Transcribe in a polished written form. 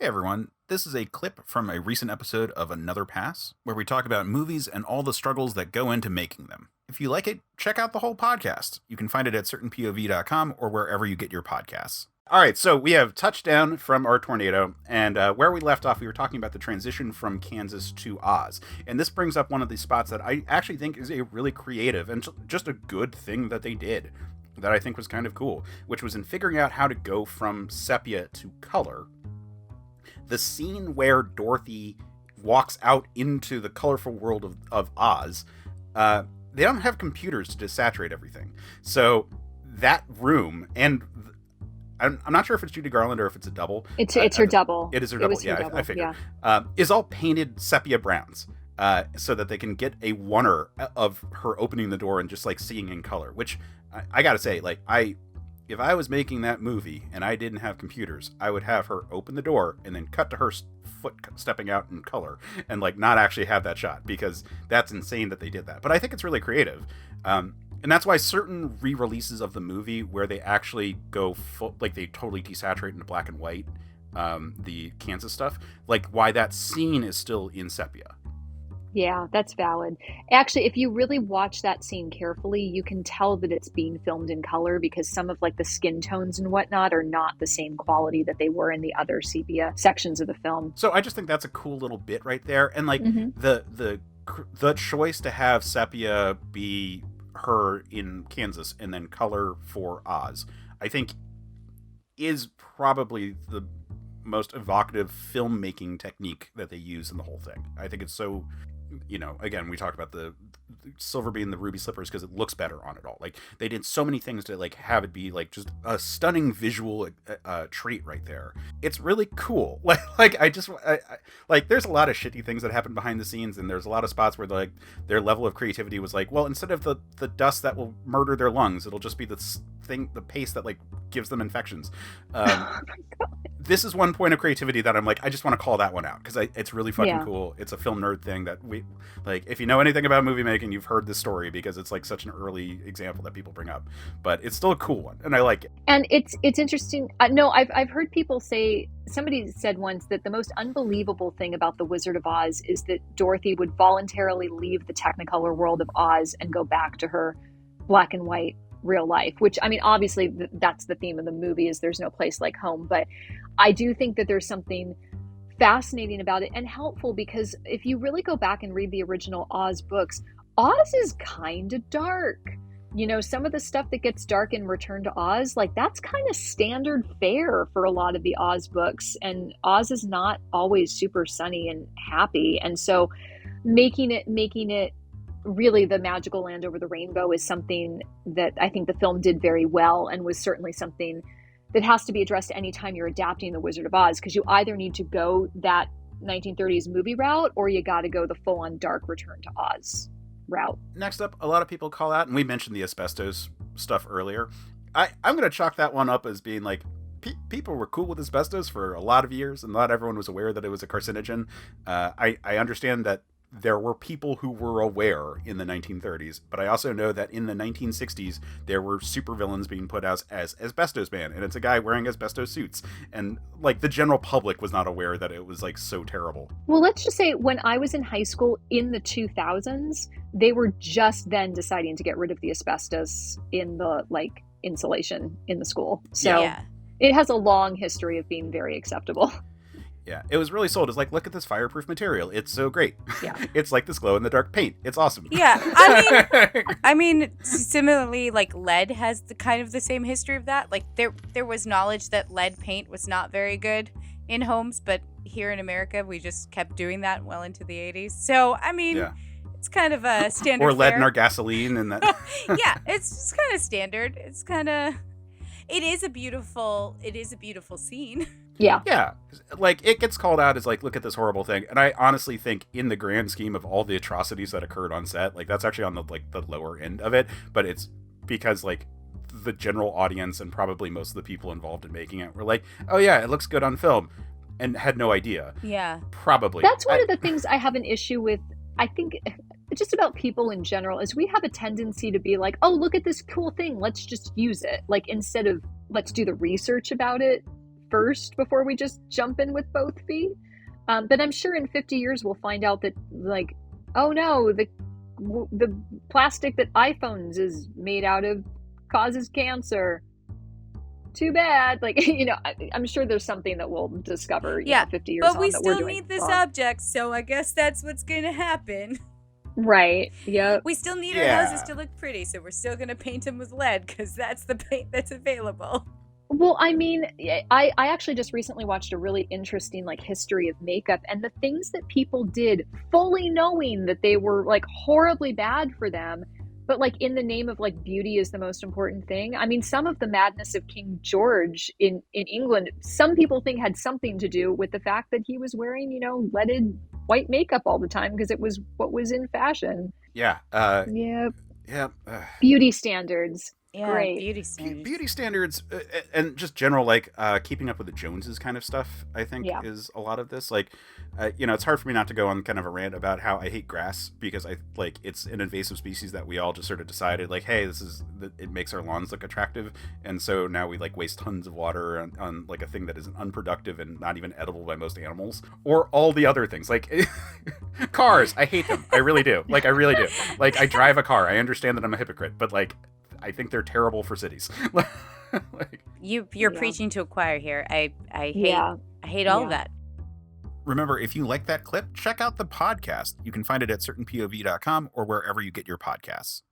Hey everyone, this is a clip from a recent episode of Another Pass, where we talk about movies and all the struggles that go into making them. If you like it, check out the whole podcast. You can find it at certainpov.com or wherever you get your podcasts. All right, so we have touchdown from our tornado, and where we left off, we were talking about the transition from Kansas to Oz. And this brings up one of the spots that I actually think is a really creative and just a good thing that they did that I think was kind of cool, which was in figuring out how to go from sepia to color. The scene where Dorothy walks out into the colorful world of Oz, they don't have computers to desaturate everything. So that room, and I'm not sure if it's Judy Garland or if it's a double. It's her double. It is her double. Yeah, I figured. Yeah. Is all painted sepia browns, so that they can get a wonder of her opening the door and just like seeing in color. Which I gotta say, like if I was making that movie and I didn't have computers, I would have her open the door and then cut to her foot stepping out in color and like not actually have that shot, because that's insane that they did that. But I think it's really creative. And that's why certain re-releases of the movie where they actually go full, like they totally desaturate into black and white, the Kansas stuff, like why that scene is still in sepia. Yeah, that's valid. Actually, if you really watch that scene carefully, you can tell that it's being filmed in color because some of like the skin tones and whatnot are not the same quality that they were in the other sepia sections of the film. So I just think that's a cool little bit right there. And like the choice to have sepia be her in Kansas and then color for Oz, I think is probably the most evocative filmmaking technique that they use in the whole thing. I think it's so, again, we talked about the silver being the ruby slippers because it looks better on it all. Like they did so many things to like have it be like just a stunning visual treat right there. It's really cool. Like there's a lot of shitty things that happen behind the scenes, and there's a lot of spots where like their level of creativity was like, well, instead of the dust that will murder their lungs, it'll just be the paste that like gives them infections. This is one point of creativity that I'm like, I just want to call that one out because it's really fucking cool. It's a film nerd thing that we like. If you know anything about movie making, you've heard this story because it's like such an early example that people bring up. But it's still a cool one, and I like it. And it's interesting. No, I've heard people say. Somebody said once that the most unbelievable thing about The Wizard of Oz is that Dorothy would voluntarily leave the Technicolor world of Oz and go back to her black and white real life, which, I mean, obviously that's the theme of the movie is there's no place like home. But I do think that there's something fascinating about it and helpful because if you really go back and read the original Oz books, Oz is kind of dark. Some of the stuff that gets dark in Return to Oz, like that's kind of standard fare for a lot of the Oz books. And Oz is not always super sunny and happy. And so making it really the magical land over the rainbow is something that I think the film did very well and was certainly something that has to be addressed anytime you're adapting The Wizard of Oz, because you either need to go that 1930s movie route or you got to go the full-on dark Return to Oz route. Next up, a lot of people call out, and we mentioned the asbestos stuff earlier. I'm going to chalk that one up as being like, people were cool with asbestos for a lot of years, and not everyone was aware that it was a carcinogen. I understand that there were people who were aware in the 1930s, but I also know that in the 1960s, there were supervillains being put out as Asbestos Man, and it's a guy wearing asbestos suits. And, like, the general public was not aware that it was, like, so terrible. Well, let's just say when I was in high school in the 2000s, they were just then deciding to get rid of the asbestos in the, like, insulation in the school. So It has a long history of being very acceptable. Yeah, it was really sold as like, look at this fireproof material. It's so great. Yeah. It's like this glow-in-the-dark paint. It's awesome. Yeah, I mean, similarly, like lead has the kind of the same history of that. Like there was knowledge that lead paint was not very good in homes, but here in America, we just kept doing that well into the 80s. So, I mean, it's kind of a standard or lead fare. in our gasoline and that. Yeah, it's just kind of standard. It's kind of... It is a beautiful scene. Yeah. Yeah. Like, it gets called out as, like, look at this horrible thing. And I honestly think, in the grand scheme of all the atrocities that occurred on set, like, that's actually on the, like, the lower end of it. But it's because, like, the general audience and probably most of the people involved in making it were like, oh, yeah, it looks good on film. And had no idea. Yeah. Probably. That's one of the things I have an issue with, I think... just about people in general, is we have a tendency to be like, oh, look at this cool thing, let's just use it. Like, instead of let's do the research about it first before we just jump in with both feet. But I'm sure in 50 years we'll find out that, like, oh no, the plastic that iPhones is made out of causes cancer. Too bad. Like, I'm sure there's something that we'll discover 50 years on. But we that we're still doing need this wrong. object, so I guess that's what's going to happen. Right. Yep. We still need our houses to look pretty, so we're still going to paint them with lead because that's the paint that's available. Well, I mean, I actually just recently watched a really interesting like history of makeup and the things that people did fully knowing that they were like horribly bad for them, but like in the name of like beauty is the most important thing. I mean, some of the madness of King George in England, some people think had something to do with the fact that he was wearing, leaded white makeup all the time because it was what was in fashion. Yeah. Yep. Yeah. Beauty standards. Yeah, Great. beauty standards. Beauty standards and just general, like, keeping up with the Joneses kind of stuff, I think, is a lot of this. Like, it's hard for me not to go on kind of a rant about how I hate grass because it's an invasive species that we all just sort of decided, like, hey, it makes our lawns look attractive. And so now we, like, waste tons of water on like, a thing that is unproductive and not even edible by most animals. Or all the other things. Like, cars. I hate them. I really do. Like, I really do. Like, I drive a car. I understand that I'm a hypocrite. But, like, I think they're terrible for cities. Like, you're preaching to a choir here. I hate all of that. Remember, if you like that clip, check out the podcast. You can find it at certainpov.com or wherever you get your podcasts.